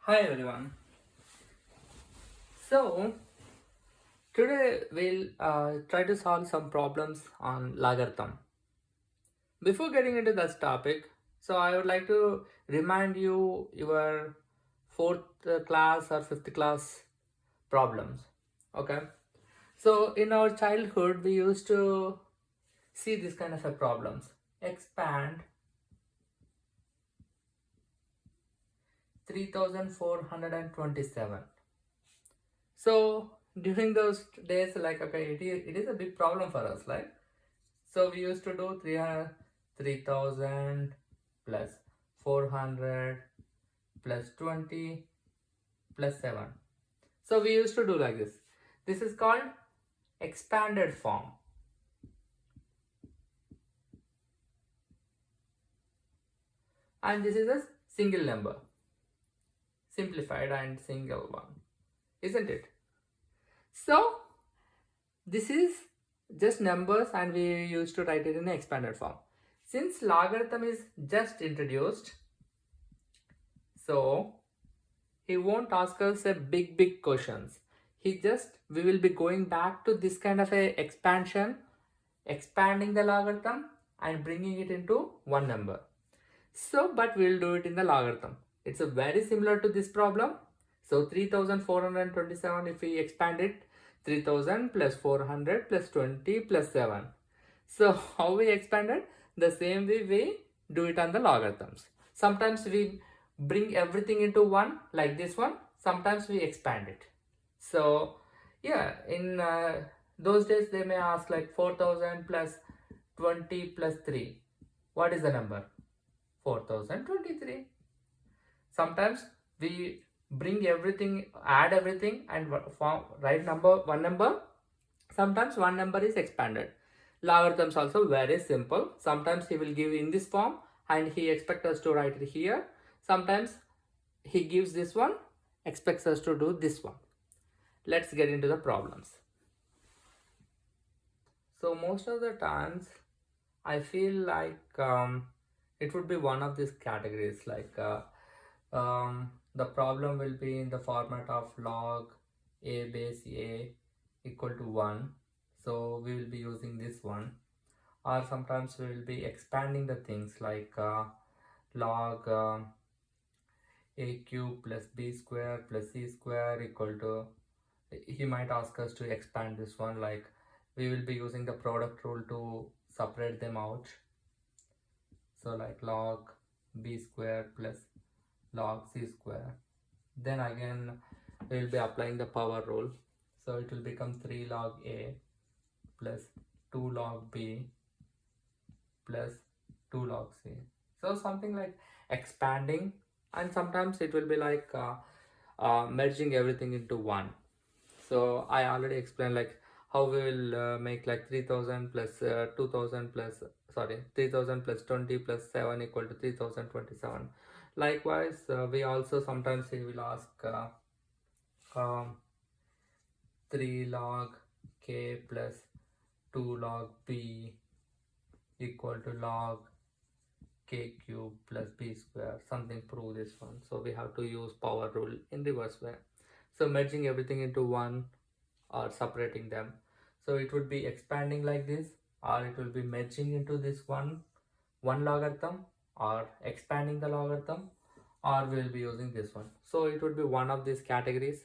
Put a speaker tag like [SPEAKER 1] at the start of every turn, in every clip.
[SPEAKER 1] Hi everyone. So today we'll try to solve some problems on logarithm. Before getting into this topic, so I would like to remind you your fourth class or fifth class problems. Okay. So in our childhood, we used to see this kind of a problems. Expand 3427. So during those days, like okay, it is a big problem for us, like so we used to do 3,000 plus 400 plus 20 plus 7. So we used to do like this. This is called expanded form. And this is a single number. Simplified and single one. Isn't it? So this is just numbers and we used to write it in expanded form. Since logarithm is just introduced, so he won't ask us a big questions. We will be going back to this kind of a expansion, expanding the logarithm and bringing it into one number. So but we'll do it in the logarithm. It's a very similar to this problem. So 3427, if we expand it, 3000 plus 400 plus 20 plus 7. So how we expand it? The same way we do it on the logarithms. Sometimes we bring everything into one like this one. Sometimes we expand it. So yeah, in those days they may ask like 4000 plus 20 plus 3. What is the number? 4023. Sometimes we bring everything, add everything and write one number. Sometimes one number is expanded. Logarithms also very simple. Sometimes he will give in this form and he expects us to write it here. Sometimes he gives this one, expects us to do this one. Let's get into the problems. So most of the times I feel like it would be one of these categories, like the problem will be in the format of log a base a equal to 1. So we will be using this one. Or sometimes we will be expanding the things like log a cube plus b square plus c square equal to, he might ask us to expand this one, like we will be using the product rule to separate them out. So like log b square plus log c square. Then again we will be applying the power rule. So it will become 3 log a plus 2 log b plus 2 log c. So something like expanding, and sometimes it will be like merging everything into one. So I already explained like how we will make like 3000 plus 2000 plus 3000 plus 20 plus 7 equal to 3027. Likewise we also sometimes he will ask um, 3 log k plus 2 log b equal to log k cube plus b square, something, prove this one. So we have to use power rule in reverse way. So merging everything into one or separating them. So it would be expanding like this, or it will be merging into this one logarithm, or expanding the logarithm, or we will be using this one. So it would be one of these categories.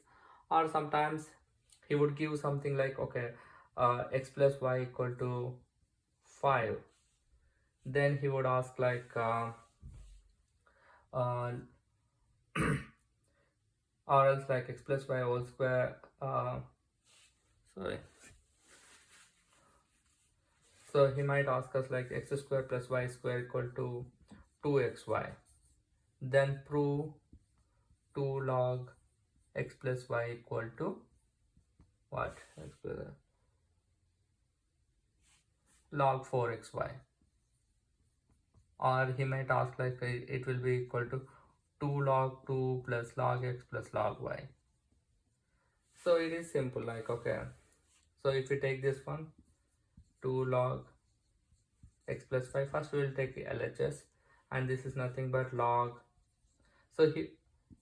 [SPEAKER 1] Or sometimes he would give something like okay, x plus y equal to 5. Then he would ask like uh, or else like x plus y whole square, sorry, so he might ask us like x square plus y square equal to 2xy. Then prove 2 log x plus y equal to what? Log 4xy. Or he might ask like it will be equal to 2 log 2 plus log x plus log y. So it is simple, like okay, so if we take this one 2 log x plus y, first we will take LHS, and this is nothing but log. So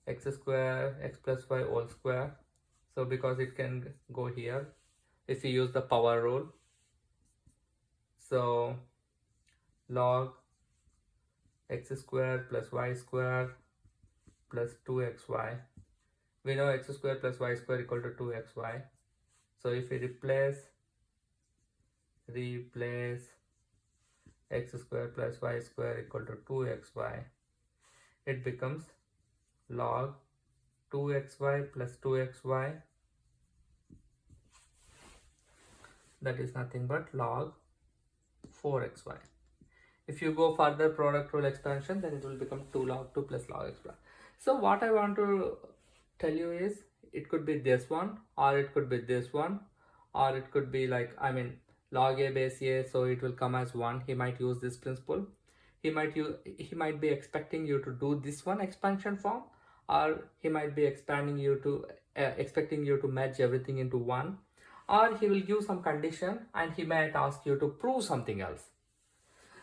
[SPEAKER 1] x square x plus y whole square. So because it can go here if you use the power rule. So log x square plus y square plus 2xy. We know x square plus y square equal to 2xy. So if we replace x square plus y square equal to 2xy, it becomes log 2xy plus 2xy, that is nothing but log 4xy. If you go further product rule expansion, then it will become 2 log 2 plus log x. So what I want to tell you is it could be this one, or it could be this one, or it could be like, I mean, log a base a, so it will come as 1. He might use this principle. He might be expecting you to do this one expansion form, or he might be expecting you to merge everything into one, or he will give some condition and he might ask you to prove something else.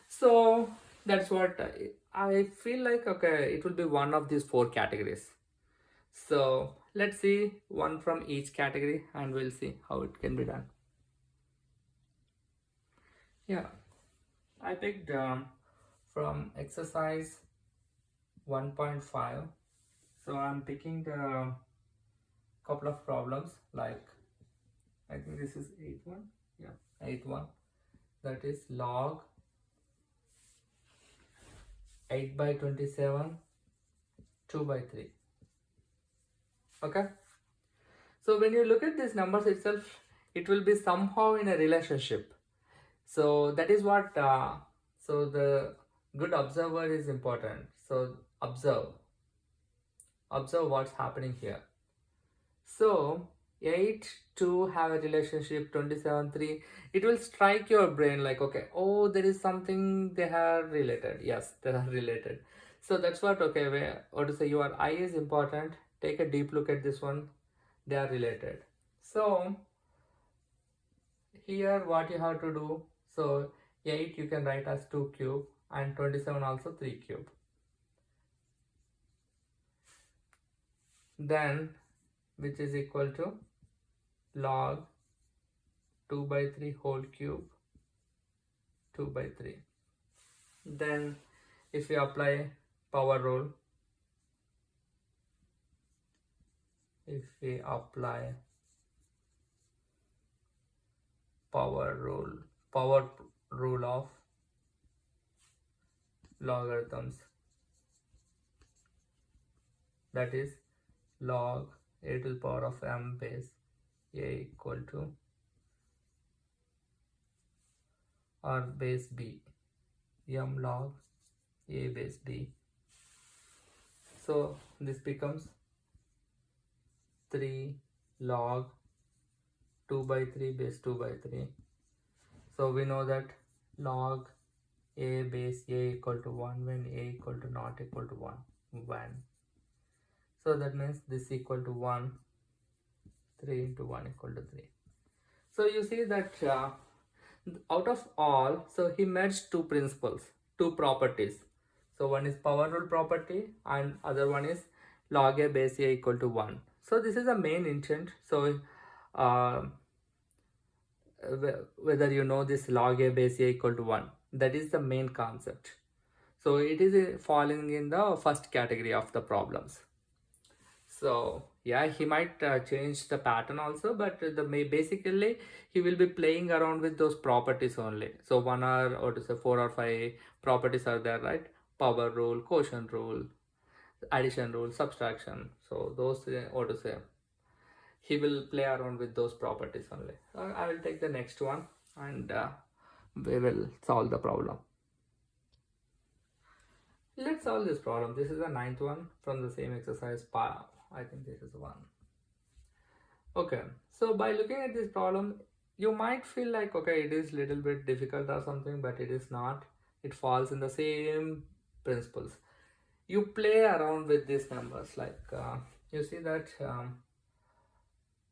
[SPEAKER 1] So that's what I feel like. Okay, it will be one of these 4 categories. So let's see one from each category and we'll see how it can be done. Yeah, I picked from exercise 1.5. So I'm picking the couple of problems, like I think this is 8.1. Yeah, 8.1. That is log 8 by 27 2 by 3. Okay, so when you look at these numbers itself, it will be somehow in a relationship. So that is what so the good observer is important. So observe what's happening here. So 8 to have a relationship, 27 3, it will strike your brain like, okay, oh, there is something, they are related. Yes, they are related. So that's what, okay, or to say your eye is important. Take a deep look at this one, they are related. So here what you have to do, so 8 you can write as 2 cube and 27 also 3 cube. Then which is equal to log 2 by 3 whole cube 2 by 3. Then if we apply power rule, power rule of logarithms, that is log a to the power of m base a equal to or base b, m log a base b. So this becomes 3 log 2 by 3 base 2 by 3. So we know that log a base a equal to 1 when a equal to not equal to 1 when. So that means this equal to 1, 3 into 1 equal to 3. So you see that out of all, so he merged 2 principles, 2 properties. So one is power rule property and other one is log a base a equal to 1. So this is the main intent. So whether you know this log a base a equal to 1, that is the main concept. So it is falling in the first category of the problems. So yeah, he might change the pattern also, but basically he will be playing around with those properties only. So 1 or to say 4 or 5 properties are there, right? Power rule, quotient rule, addition rule, subtraction. So those or to say he will play around with those properties only. I will take the next one and we will solve the problem. Let's solve this problem. This is the 9th one from the same exercise. I think this is one. Okay, so by looking at this problem, you might feel like, okay, it is little bit difficult or something, but it is not. It falls in the same principles. You play around with these numbers, like you see that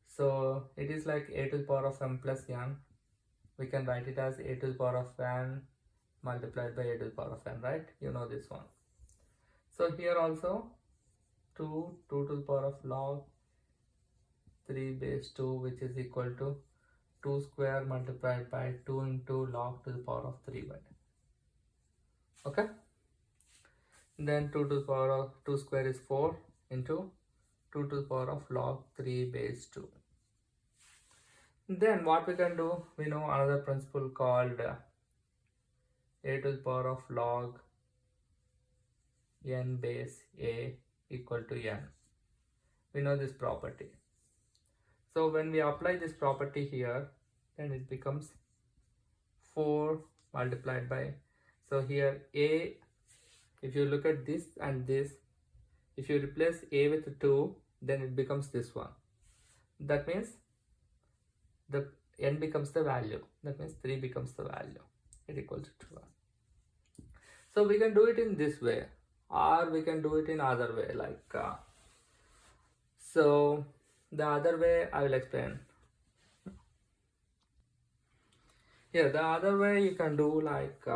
[SPEAKER 1] so it is like a to the power of m plus n. We can write it as a to the power of n multiplied by a to the power of n, right? You know this one. So here also 2 to the power of log 3 base 2, which is equal to 2 square multiplied by 2 into log to the power of 3 by. Okay, then 2 to the power of 2 square is 4 into 2 to the power of log 3 base 2. Then what we can do, we know another principle called a to the power of log n base a equal to n. We know this property. So when we apply this property here, then it becomes 4 multiplied by, so here a, if you look at this and this, if you replace a with 2, then it becomes this one. That means the n becomes the value. That means 3 becomes the value. It equals to 1. So we can do it in this way, or we can do it in other way, like so the other way I will explain. Yeah, the other way you can do like 2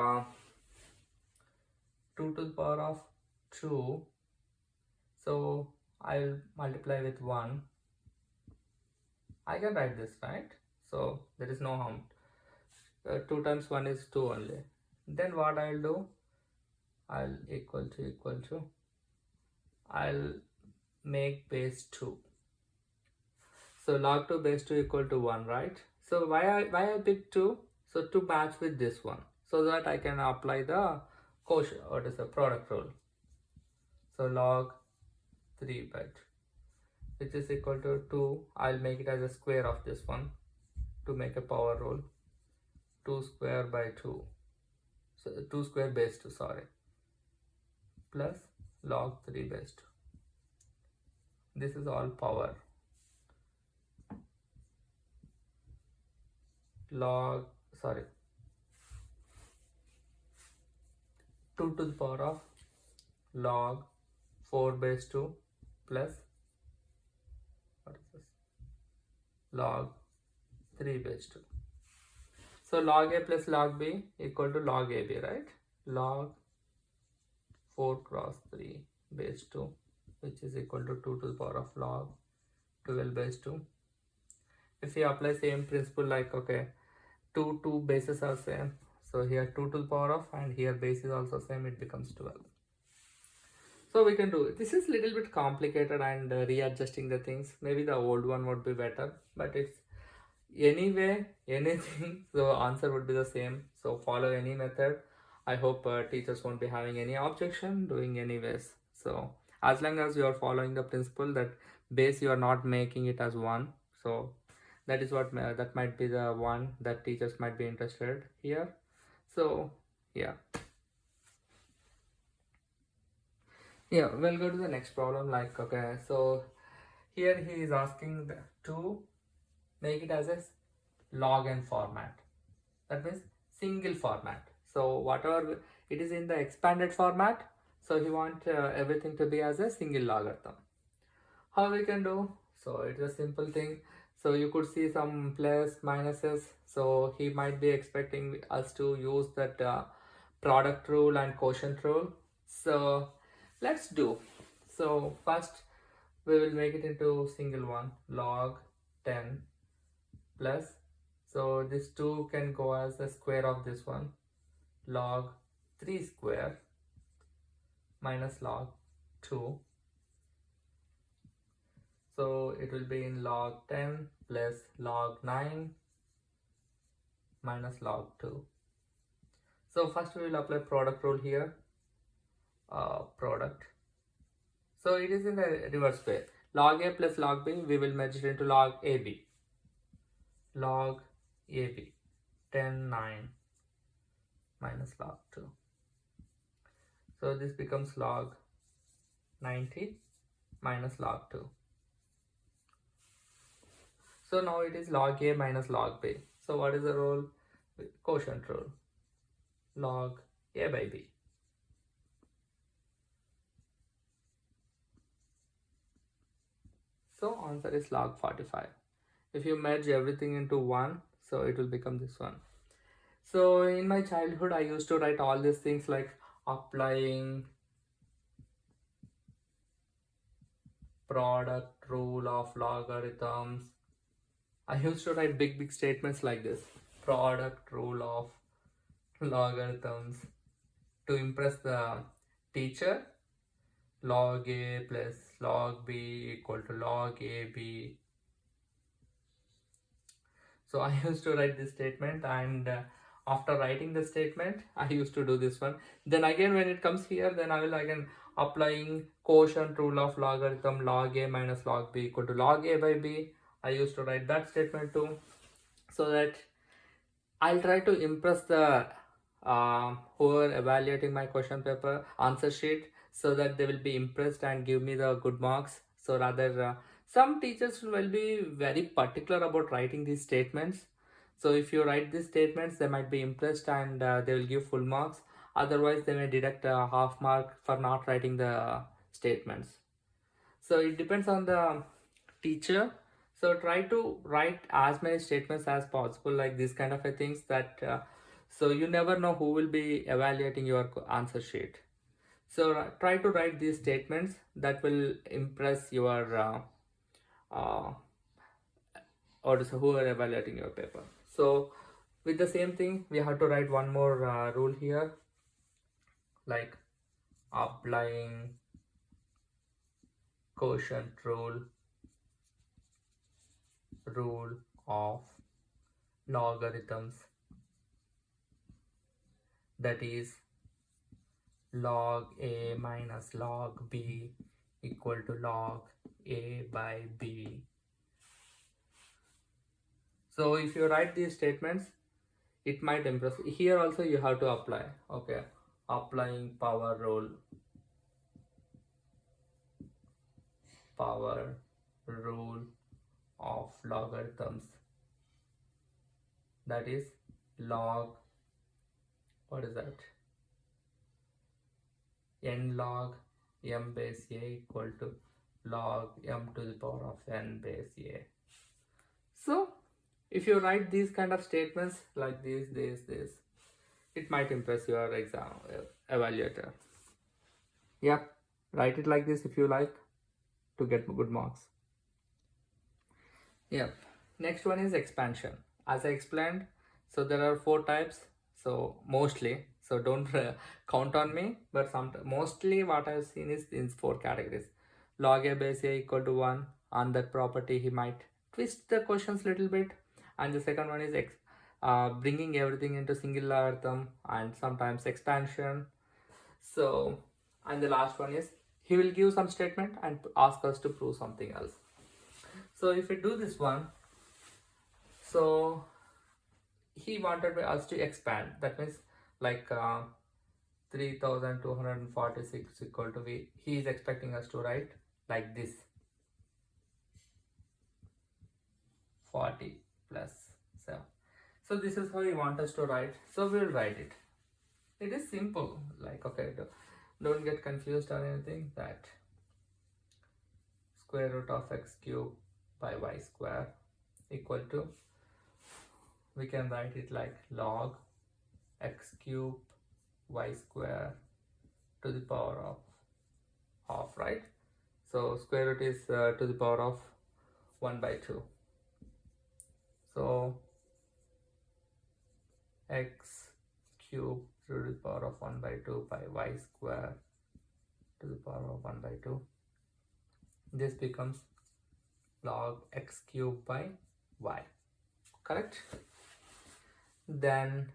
[SPEAKER 1] to the power of 2. So I'll multiply with 1. I can write this, right? So there is no harm. 2 times 1 is 2 only. Then what I'll do, I'll equal to, I'll make base 2. So log 2 base 2 equal to 1, right? So why I picked 2? So to match with this one, so that I can apply the quotient, what is the product rule. So log 3 by 2, which is equal to 2. I'll make it as a square of this one to make a power rule. 2 square by 2. So 2 square base 2, sorry. Plus log 3 base 2. This is all power. Log, sorry, 2 to the power of log 4 base 2 plus, what is this, log 3 base 2. So log a plus log b equal to log ab, right? Log 4 cross 3 base 2, which is equal to 2 to the power of log 12 base 2. If we apply same principle, like, okay, two bases are same, so here 2 to the power of, and here base is also same, it becomes 12. So we can do it. This is little bit complicated, and readjusting the things, maybe the old one would be better, but it's anyway anything, so answer would be the same. So follow any method. I hope teachers won't be having any objection doing anyways. So as long as you are following the principle that base you are not making it as 1, so that is what that might be the one that teachers might be interested here. So yeah, we'll go to the next problem. Like, okay, so here he is asking to make it as a log n format. That means single format. So whatever it is in the expanded format, so he wants everything to be as a single logarithm. How we can do? So it's a simple thing. So you could see some plus minuses. So he might be expecting us to use that product rule and quotient rule. So let's do. So first we will make it into single one, log 10 plus, so this 2 can go as the square of this one, log 3 square minus log 2. So it will be in log 10 plus log 9 minus log 2. So first we will apply product rule here, product. So it is in the reverse way. Log a plus log b, we will merge it into log ab. Log ab, 10, 9 minus log 2. So this becomes log 90 minus log 2. So now it is log a minus log b. So what is the rule? Quotient rule. Log a by b. So answer is log 45. If you merge everything into 1, so it will become this one. So in my childhood, I used to write all these things like applying product rule of logarithms. I used to write big statements like this. Product rule of logarithms to impress the teacher. Log a plus log b equal to log ab. So I used to write this statement, and after writing the statement I used to do this one. Then again when it comes here, then I will again applying quotient rule of logarithm, log a minus log b equal to log a by b. I used to write that statement too, so that I'll try to impress the who are evaluating my question paper answer sheet, so that they will be impressed and give me the good marks. So rather, some teachers will be very particular about writing these statements. So if you write these statements, they might be impressed, and they will give full marks. Otherwise, they may deduct a half mark for not writing the statements. So it depends on the teacher. So try to write as many statements as possible, like this kind of a things, that so you never know who will be evaluating your answer sheet. So try to write these statements that will impress your uh, or so who are evaluating your paper. So with the same thing, we have to write one more rule here, like applying quotient rule of logarithms, that is log a minus log b equal to log a by b. So if you write these statements, it might impress. Here also you have to apply. Okay, applying power rule of logarithms, that is log, what is that, n log m base a equal to log m to the power of n base a. So if you write these kind of statements like this, it might impress your exam evaluator. Yep, write it like this if you like, to get good marks. Yep. Next one is expansion. As I explained, so there are 4 types. So mostly, so don't count on me, but mostly what I've seen is in 4 categories. Log a base a equal to 1. On that property, he might twist the questions little bit. And the second one is bringing everything into single logarithm, and sometimes expansion. So, and the last one is he will give some statement and ask us to prove something else. So if we do this one, so he wanted us to expand. That means like 3246 equal to v. He is expecting us to write like this, 40 plus 7. So this is how he wants us to write. So we'll write it. It is simple. Like, okay, don't get confused or anything. That square root of x cube by y square equal to, we can write it like log x cube y square to the power of half, right? So square root is to the power of 1 by 2. So x cube to the power of 1 by 2 by y square to the power of 1 by 2. This becomes log x cube by y, correct? Then,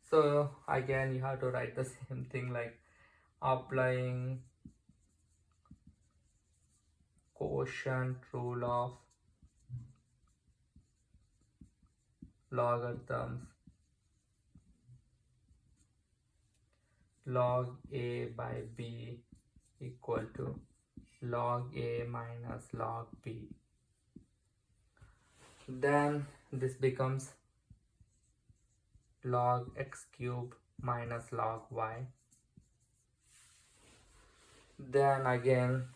[SPEAKER 1] so again you have to write the same thing, like applying quotient rule of logarithms, log a by b equal to log a minus log b. Then this becomes log x cube minus log y. Then again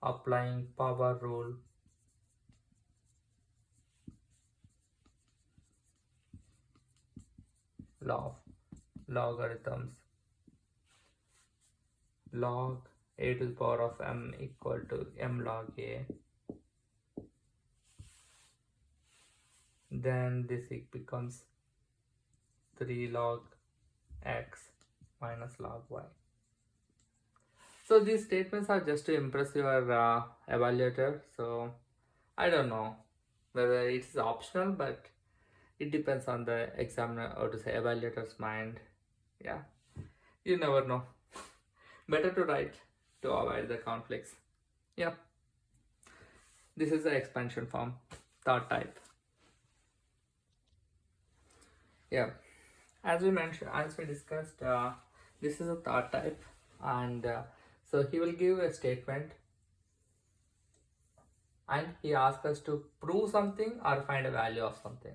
[SPEAKER 1] applying power rule of logarithms, log a to the power of m equal to m log a. Then this becomes 3 log x minus log y. So these statements are just to impress your evaluator. So I don't know whether it's optional, but it depends on the examiner, or to say evaluator's mind. Yeah, you never know. Better to write to avoid the conflicts. Yeah, this is the expansion form, third type. Yeah, as we mentioned, as we discussed, this is a third type, and so he will give a statement and he asks us to prove something or find a value of something.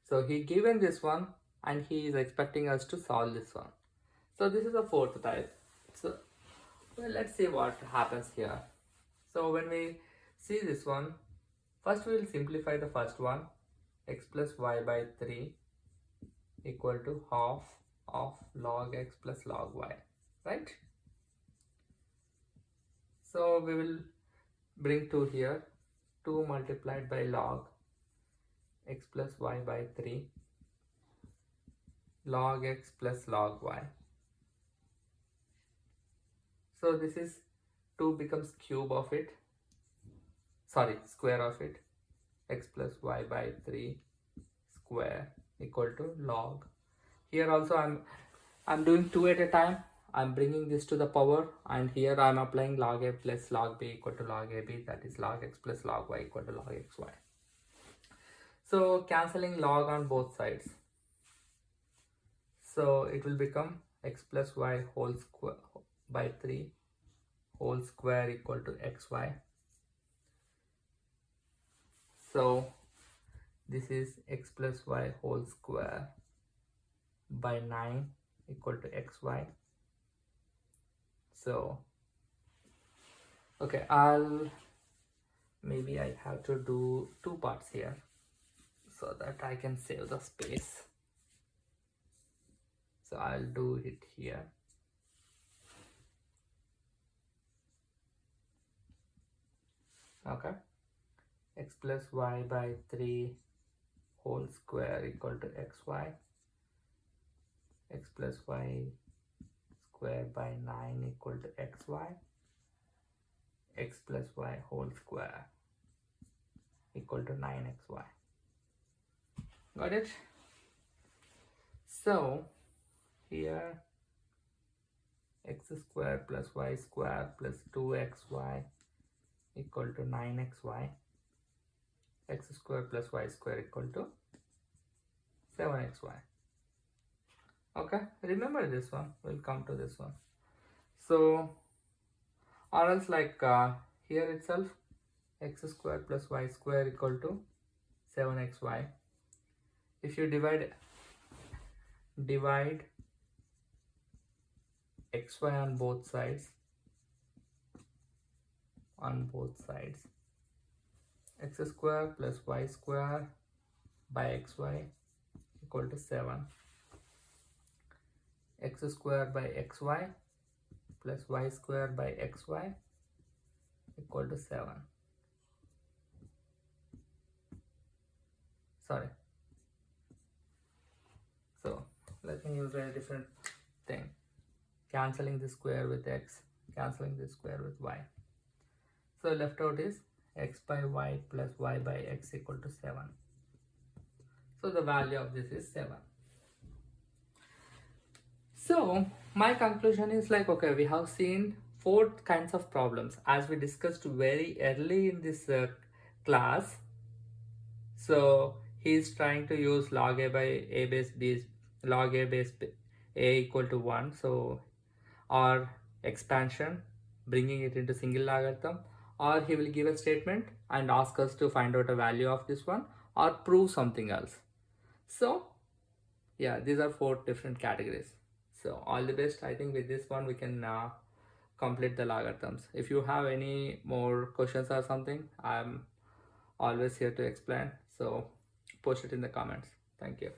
[SPEAKER 1] So he given this one and he is expecting us to solve this one. So this is a fourth type. So well, let's see what happens here. So when we see this one, first we will simplify the first one. X plus y by 3 equal to half of log x plus log y, right? So we will bring 2 here. 2 multiplied by log x plus y by 3 log x plus log y. So this is 2 becomes cube of it, sorry, square of it, x plus y by 3 square equal to log. Here also I'm doing 2 at a time. I'm bringing this to the power, and here I'm applying log a plus log b equal to log ab, that is log x plus log y equal to log xy. So cancelling log on both sides. So it will become x plus y whole square by 3 whole square equal to xy. So this is x plus y whole square by 9 equal to xy. So okay, maybe I have to do 2 parts here so that I can save the space. So I'll do it here. Okay, x plus y by 3 whole square equal to xy, x plus y square by 9 equal to xy, x plus y whole square equal to 9xy. Got it? So here x square plus y square plus 2xy equal to 9xy, x square plus y square equal to 7xy. Okay, remember this one, we'll come to this one. So or else like here itself, x square plus y square equal to 7xy. If you divide xy on both sides, x square plus y square by xy equal to 7, x square by xy plus y square by xy equal to 7. Sorry, so let me use a different thing. Cancelling the square with x, cancelling the square with y. So left out is x by y plus y by x equal to 7. So the value of this is 7. So my conclusion is like, okay, we have seen 4 kinds of problems as we discussed very early in this class. So he is trying to use log a by a base b, log a base a equal to 1. So or expansion, bringing it into single logarithm, or he will give a statement and ask us to find out a value of this one or prove something else. So yeah, these are 4 different categories. So all the best. I think with this one we can complete the logarithms. If you have any more questions or something, I'm always here to explain. So post it in the comments. Thank you.